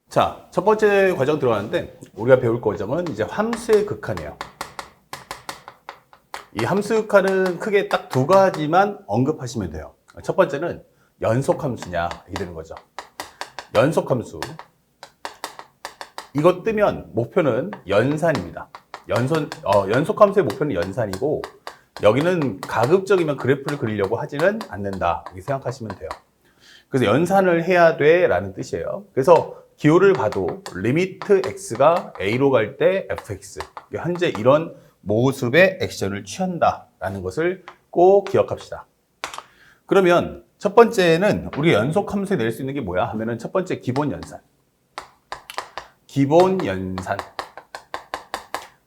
자, 첫 번째 과정 들어가는데 우리가 배울 과정은 이제 함수의 극한이에요. 이 함수 극한은 크게 딱 두 가지만 언급하시면 돼요. 첫 번째는 연속함수냐 이게 되는 거죠. 연속함수. 이거 뜨면 목표는 연산입니다. 연속함수의 목표는 연산이고 여기는 가급적이면 그래프를 그리려고 하지는 않는다 이렇게 생각하시면 돼요. 그래서 연산을 해야 돼 라는 뜻이에요. 그래서 기호를 봐도 리미트 x가 a로 갈 때 fx 현재 이런 모습의 액션을 취한다라는 것을 꼭 기억합시다. 그러면 첫 번째는 우리가 연속함수에 낼 수 있는 게 뭐야 하면은 첫 번째 기본 연산. 기본 연산.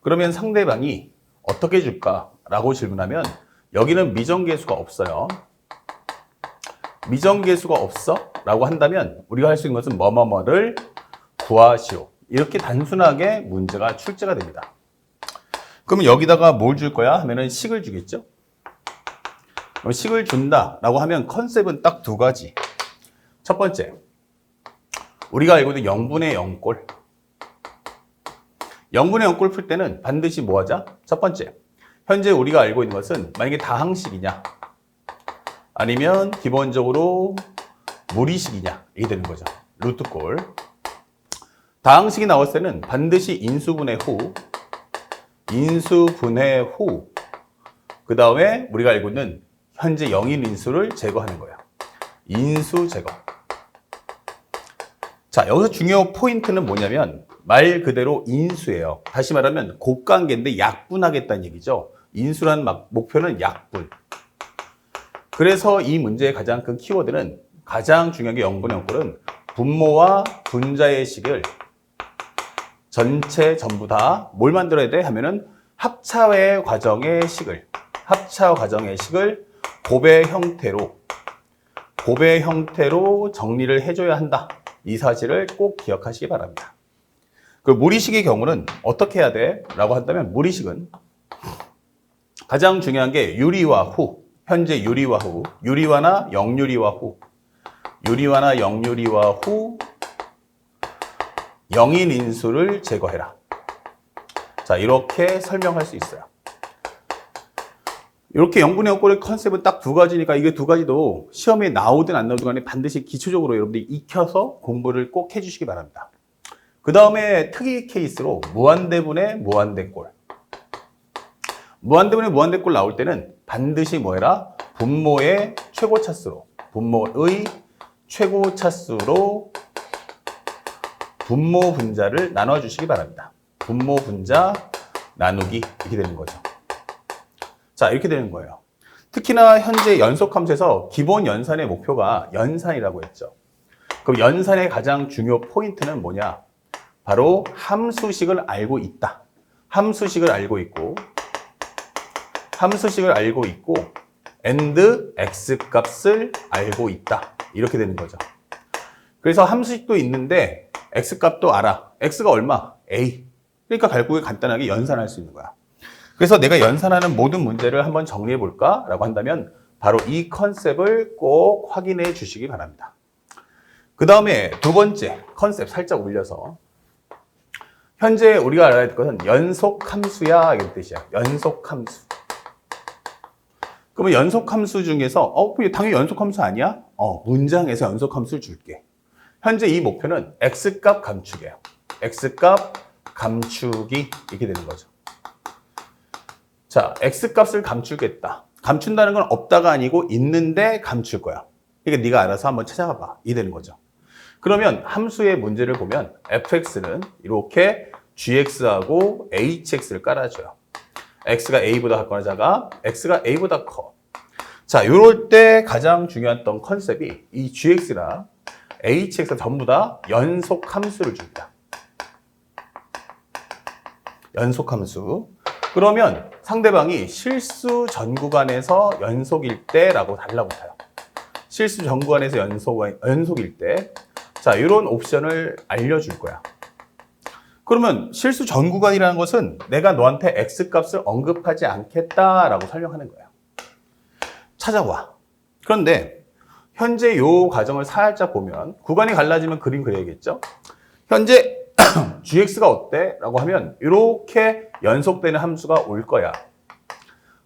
그러면 상대방이 어떻게 줄까? 라고 질문하면 여기는 미정계수가 없어요. 미정계수가 없어? 라고 한다면 우리가 할 수 있는 것은 뭐뭐뭐를 구하시오. 이렇게 단순하게 문제가 출제가 됩니다. 그러면 여기다가 뭘 줄 거야? 하면은 식을 주겠죠? 식을 준다 라고 하면 컨셉은 딱 두 가지. 첫 번째, 우리가 알고 있는 0분의 0꼴. 0분의 0꼴 풀 때는 반드시 뭐 하자? 첫 번째, 현재 우리가 알고 있는 것은 만약에 다항식이냐 아니면 기본적으로 무리식이냐 이게 되는 거죠. 루트꼴. 다항식이 나왔을 때는 반드시 인수분해 후 그 다음에 우리가 알고 있는 현재 영인 인수를 제거하는 거예요. 인수 제거. 자, 여기서 중요 포인트는 뭐냐면 말 그대로 인수예요. 다시 말하면 곱관계인데 약분하겠다는 얘기죠. 인수라는 목표는 약분. 그래서 이 문제의 가장 큰 키워드는 가장 중요한 게 0분의 0꼴은 분모와 분자의 식을 전부 다 뭘 만들어야 돼? 하면은 합차의 과정의 식을 곱의 형태로 정리를 해줘야 한다. 이 사실을 꼭 기억하시기 바랍니다. 그 무리식의 경우는 어떻게 해야 돼? 라고 한다면 무리식은 가장 중요한 게 유리화 후, 현재 유리화 후, 유리화나 영유리화 후 영인 인수를 제거해라. 자, 이렇게 설명할 수 있어요. 이렇게 0분의 0꼴의 컨셉은 딱 두 가지니까 이게 두 가지도 시험에 나오든 안 나오든 간에 반드시 기초적으로 여러분들이 익혀서 공부를 꼭 해주시기 바랍니다. 그 다음에 특이 케이스로 무한대분의 무한대꼴. 무한대분의 무한대꼴 나올 때는 반드시 뭐 해라? 분모의 최고차수로 분모 분자를 나눠주시기 바랍니다. 분모 분자 나누기 이렇게 되는 거죠. 자, 이렇게 되는 거예요. 특히나 현재 연속함수에서 기본 연산의 목표가 연산이라고 했죠. 그럼 연산의 가장 중요 포인트는 뭐냐? 바로 함수식을 알고 있다. 함수식을 알고 있고 and x 값을 알고 있다. 이렇게 되는 거죠. 그래서 함수식도 있는데 x 값도 알아. x가 얼마? a. 그러니까 결국에 간단하게 연산할 수 있는 거야. 그래서 내가 연산하는 모든 문제를 한번 정리해 볼까? 라고 한다면 바로 이 컨셉을 꼭 확인해 주시기 바랍니다. 그 다음에 두 번째 컨셉 살짝 올려서 현재 우리가 알아야 될 것은 연속함수야 이런 뜻이야. 연속함수. 그러면 연속함수 중에서 당연히 연속함수 아니야? 문장에서 연속함수를 줄게. 현재 이 목표는 x값 감축이에요. x값 감축이 이렇게 되는 거죠. 자, x값을 감추겠다. 감춘다는 건 없다가 아니고 있는데 감출 거야. 그러니까 네가 알아서 한번 찾아가 봐. 이 되는 거죠. 그러면 함수의 문제를 보면 fx는 이렇게 gx하고 hx를 깔아줘요. x가 a보다 작거나 작아, x가 a보다 커. 자, 이럴 때 가장 중요한 컨셉이 이 gx나 hx가 전부 다 연속함수를 줍니다. 연속함수. 그러면 상대방이 실수 전 구간에서 연속일 때라고 달라붙어요. 실수 전 구간에서 연속일 때. 자, 이런 옵션을 알려줄 거야. 그러면 실수 전 구간이라는 것은 내가 너한테 x값을 언급하지 않겠다라고 설명하는 거예요. 찾아와. 그런데 현재 이 과정을 살짝 보면 구간이 갈라지면 그림 그려야겠죠? 현재 gx가 어때? 라고 하면 이렇게 연속되는 함수가 올 거야.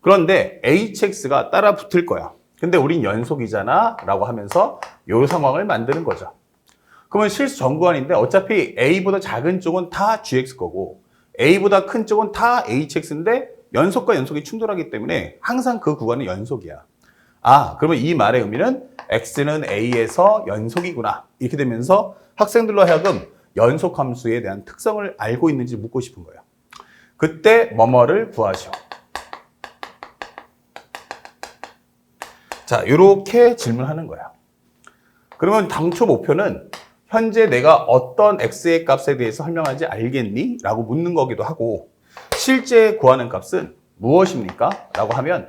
그런데 hx가 따라 붙을 거야. 근데 우린 연속이잖아 라고 하면서 이 상황을 만드는 거죠. 그러면 실수 전 구간인데 어차피 a보다 작은 쪽은 다 gx 거고 a보다 큰 쪽은 다 hx인데 연속과 연속이 충돌하기 때문에 항상 그 구간은 연속이야. 아, 그러면 이 말의 의미는 x는 a에서 연속이구나. 이렇게 되면서 학생들로 하여금 연속 함수에 대한 특성을 알고 있는지 묻고 싶은 거예요. 그때 뭐뭐를 구하시오. 자, 이렇게 질문하는 거야. 그러면 당초 목표는 현재 내가 어떤 x의 값에 대해서 설명하는지 알겠니? 라고 묻는 거기도 하고 실제 구하는 값은 무엇입니까? 라고 하면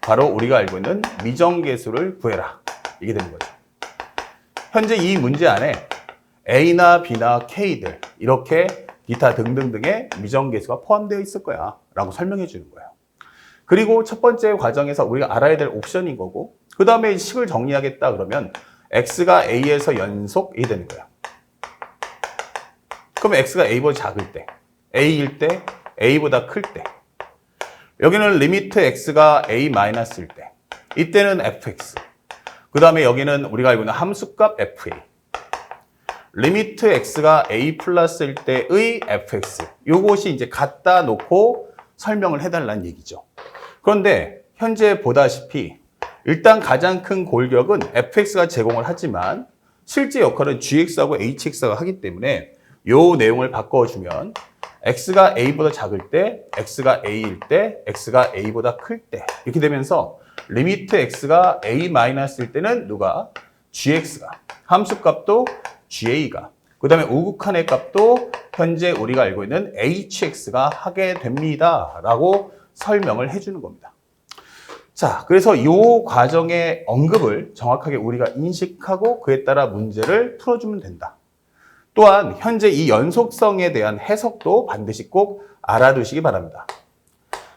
바로 우리가 알고 있는 미정계수를 구해라. 이게 되는 거죠. 현재 이 문제 안에 a나 b나 k들 이렇게 기타 등등등의 미정계수가 포함되어 있을 거야 라고 설명해 주는 거예요. 그리고 첫 번째 과정에서 우리가 알아야 될 옵션인 거고 그 다음에 식을 정리하겠다 그러면 x가 a에서 연속이 되는 거야. 그러면 x가 a보다 작을 때, a일 때, a보다 클 때 여기는 리미트 x가 a-일 때 이때는 fx 그 다음에 여기는 우리가 알고 있는 함수값 fa 리미트 x가 a 플러스일 때의 fx 요것이 이제 갖다 놓고 설명을 해달라는 얘기죠. 그런데 현재 보다시피 일단 가장 큰 골격은 fx가 제공을 하지만 실제 역할은 gx하고 hx가 하기 때문에 요 내용을 바꿔주면 x가 a보다 작을 때, x가 a일 때, x가 a보다 클 때 이렇게 되면서 리미트 x가 a-일 때는 누가? gx가 함수값도 ga가 그 다음에 우극한의 값도 현재 우리가 알고 있는 hx가 하게 됩니다 라고 설명을 해주는 겁니다. 자, 그래서 이 과정의 언급을 정확하게 우리가 인식하고 그에 따라 문제를 풀어주면 된다. 또한 현재 이 연속성에 대한 해석도 반드시 꼭 알아두시기 바랍니다.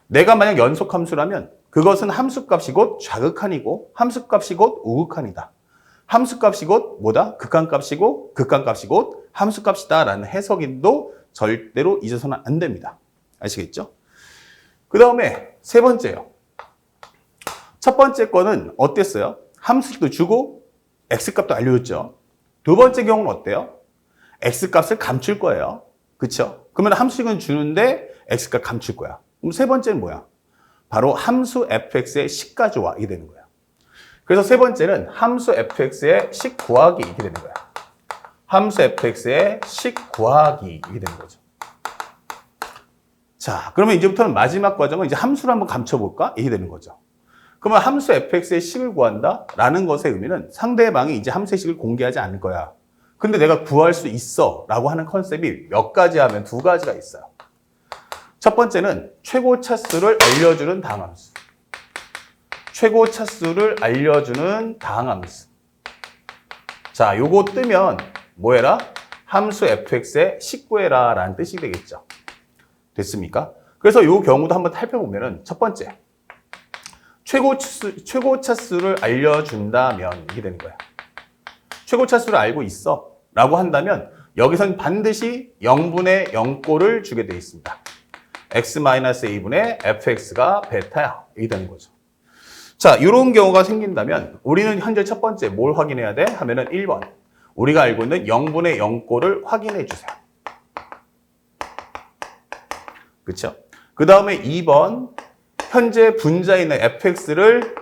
내가 만약 연속함수라면 그것은 함수값이 곧 좌극한이고 함수값이 곧 우극한이다. 함수값이 곧 뭐다? 극한값이고 극한값이 곧 함수값이다 라는 해석인도 절대로 잊어서는 안 됩니다. 아시겠죠? 그 다음에 세 번째요. 첫 번째 거는 어땠어요? 함수도 주고 x값도 알려줬죠. 두 번째 경우는 어때요? x값을 감출 거예요. 그쵸? 그러면 함수식은 주는데 x값 감출 거야. 그럼 세 번째는 뭐야? 바로 함수 fx의 식 가져와 이게 되는 거야. 그래서 세 번째는 함수 fx의 식 구하기 이게 되는 거야. 함수 fx의 식 구하기 이게 되는 거죠. 자, 그러면 이제부터는 마지막 과정은 이제 함수를 한번 감춰볼까? 이게 되는 거죠. 그러면 함수 fx의 식을 구한다? 라는 것의 의미는 상대방이 이제 함수의 식을 공개하지 않을 거야. 근데 내가 구할 수 있어 라고 하는 컨셉이 몇 가지 하면 두 가지가 있어요. 첫 번째는 최고 차수를 알려주는 다항함수. 최고 차수를 알려주는 다항함수. 자, 요거 뜨면 뭐 해라? 함수 fx의 식 구해라 라는 뜻이 되겠죠. 됐습니까? 그래서 요 경우도 한번 살펴보면은 첫 번째. 최고 차수를 알려준다면 이게 되는 거야. 최고 차수를 알고 있어 라고 한다면 여기선 반드시 0분의 0꼴을 주게 되어 있습니다. x-a분의 fx가 베타야. 이게 되는 거죠. 자, 이런 경우가 생긴다면 우리는 현재 첫 번째 뭘 확인해야 돼? 하면은 1번. 우리가 알고 있는 0분의 0꼴을 확인해 주세요. 그렇죠? 그 다음에 2번. 현재 분자에 있는 fx를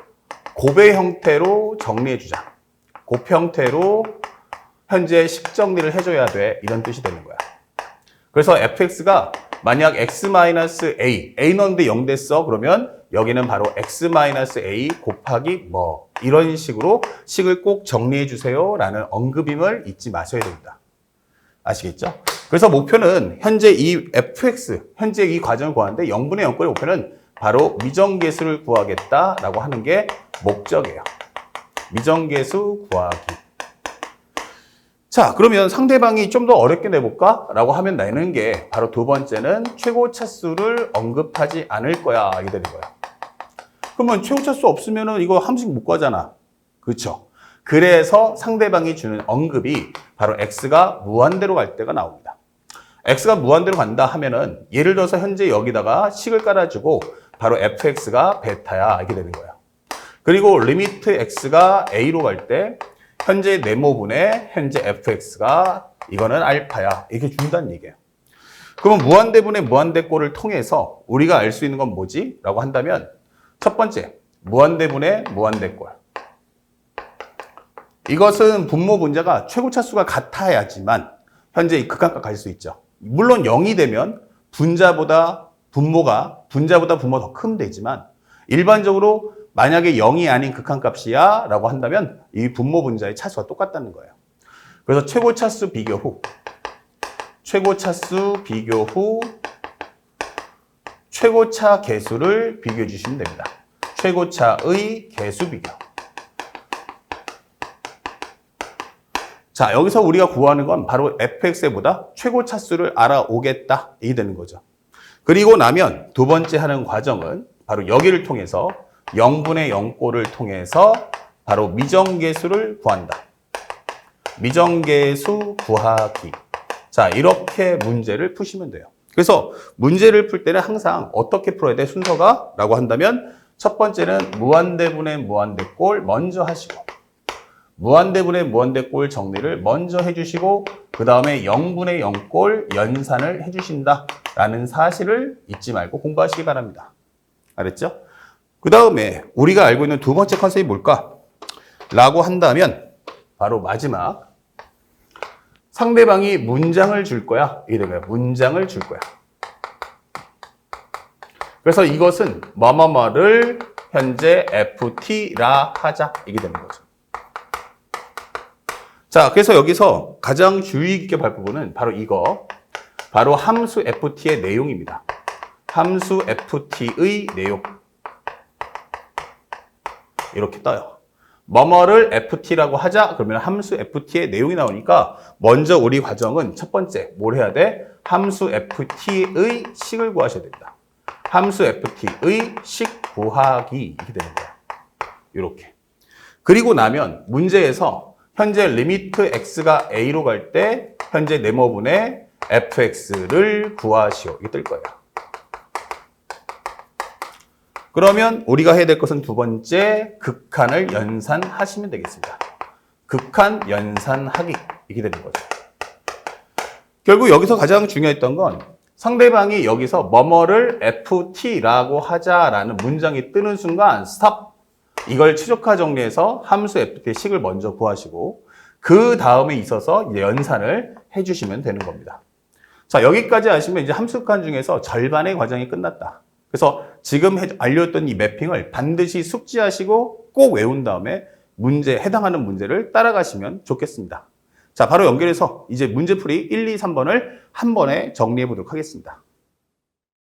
곱의 형태로 정리해 주자. 곱 형태로 현재 식 정리를 해줘야 돼. 이런 뜻이 되는 거야. 그래서 fx가 만약 x-a, a 넣는데 0 됐어. 그러면 여기는 바로 x-a 곱하기 뭐 이런 식으로 식을 꼭 정리해 주세요. 라는 언급임을 잊지 마셔야 됩니다. 아시겠죠? 그래서 목표는 현재 이 fx, 현재 이 과정을 구하는데 0분의 0꼴의 목표는 바로 미정계수를 구하겠다라고 하는 게 목적이에요. 미정계수 구하기. 자, 그러면 상대방이 좀 더 어렵게 내볼까? 라고 하면 내는 게 바로 두 번째는 최고 차수를 언급하지 않을 거야. 이게 되는 거야. 그러면 최고 차수 없으면은 이거 함수식 못 구하잖아. 그렇죠? 그래서 상대방이 주는 언급이 바로 x가 무한대로 갈 때가 나옵니다. x가 무한대로 간다 하면은 예를 들어서 현재 여기다가 식을 깔아주고 바로 fx가 베타야 이렇게 되는 거예요. 그리고 리미트 x가 a로 갈 때 현재 네모분의 현재 fx가 이거는 알파야 이렇게 준다는 얘기예요. 그러면 무한대분의 무한대꼴을 통해서 우리가 알 수 있는 건 뭐지? 라고 한다면 첫 번째, 무한대분의 무한대꼴. 이것은 분모 분자가 최고차수가 같아야지만 현재 이 극한값 가질 수 있죠. 물론 0이 되면 분모가 더 크면 되지만 일반적으로 만약에 0이 아닌 극한값이야 라고 한다면 이 분모 분자의 차수가 똑같다는 거예요. 그래서 최고차수 비교 후 최고차 개수를 비교해 주시면 됩니다. 최고차의 개수 비교. 자, 여기서 우리가 구하는 건 바로 fx보다 최고차수를 알아오겠다 이게 되는 거죠. 그리고 나면 두 번째 하는 과정은 바로 여기를 통해서 0분의 0꼴을 통해서 바로 미정계수를 구한다. 미정계수 구하기. 자, 이렇게 문제를 푸시면 돼요. 그래서 문제를 풀 때는 항상 어떻게 풀어야 돼? 순서가? 라고 한다면 첫 번째는 무한대분의 무한대꼴 먼저 하시고 무한대분의 무한대꼴 정리를 먼저 해주시고 그 다음에 0분의 0꼴 연산을 해주신다 라는 사실을 잊지 말고 공부하시기 바랍니다. 알았죠? 그 다음에 우리가 알고 있는 두 번째 컨셉이 뭘까? 라고 한다면 바로 마지막 상대방이 문장을 줄 거야. 이게 되는 거야. 문장을 줄 거야. 그래서 이것은 뭐뭐뭐를 현재 ft라 하자. 이게 되는 거죠. 자, 그래서 여기서 가장 주의 깊게 볼 부분은 바로 이거. 바로 함수 ft의 내용입니다. 함수 ft의 내용. 이렇게 떠요. 뭐뭐를 ft라고 하자. 그러면 함수 ft의 내용이 나오니까 먼저 우리 과정은 첫 번째 뭘 해야 돼? 함수 ft의 식을 구하셔야 됩니다. 함수 ft의 식 구하기 이렇게 되는 거예요. 이렇게. 그리고 나면 문제에서 현재 리미트 x가 a로 갈 때 현재 네모분의 fx를 구하시오. 이게 뜰 거예요. 그러면 우리가 해야 될 것은 두 번째, 극한을 연산하시면 되겠습니다. 극한 연산하기 이렇게 되는 거죠. 결국 여기서 가장 중요했던 건 상대방이 여기서 뭐뭐를 ft라고 하자라는 문장이 뜨는 순간 스탑! 이걸 최적화 정리해서 함수 ft의 식을 먼저 구하시고 그 다음에 있어서 이제 연산을 해주시면 되는 겁니다. 자, 여기까지 하시면 이제 함수극한 중에서 절반의 과정이 끝났다. 그래서 지금 알려줬던 이 매핑을 반드시 숙지하시고 꼭 외운 다음에 해당하는 문제를 따라가시면 좋겠습니다. 자, 바로 연결해서 이제 문제풀이 1, 2, 3번을 한 번에 정리해 보도록 하겠습니다.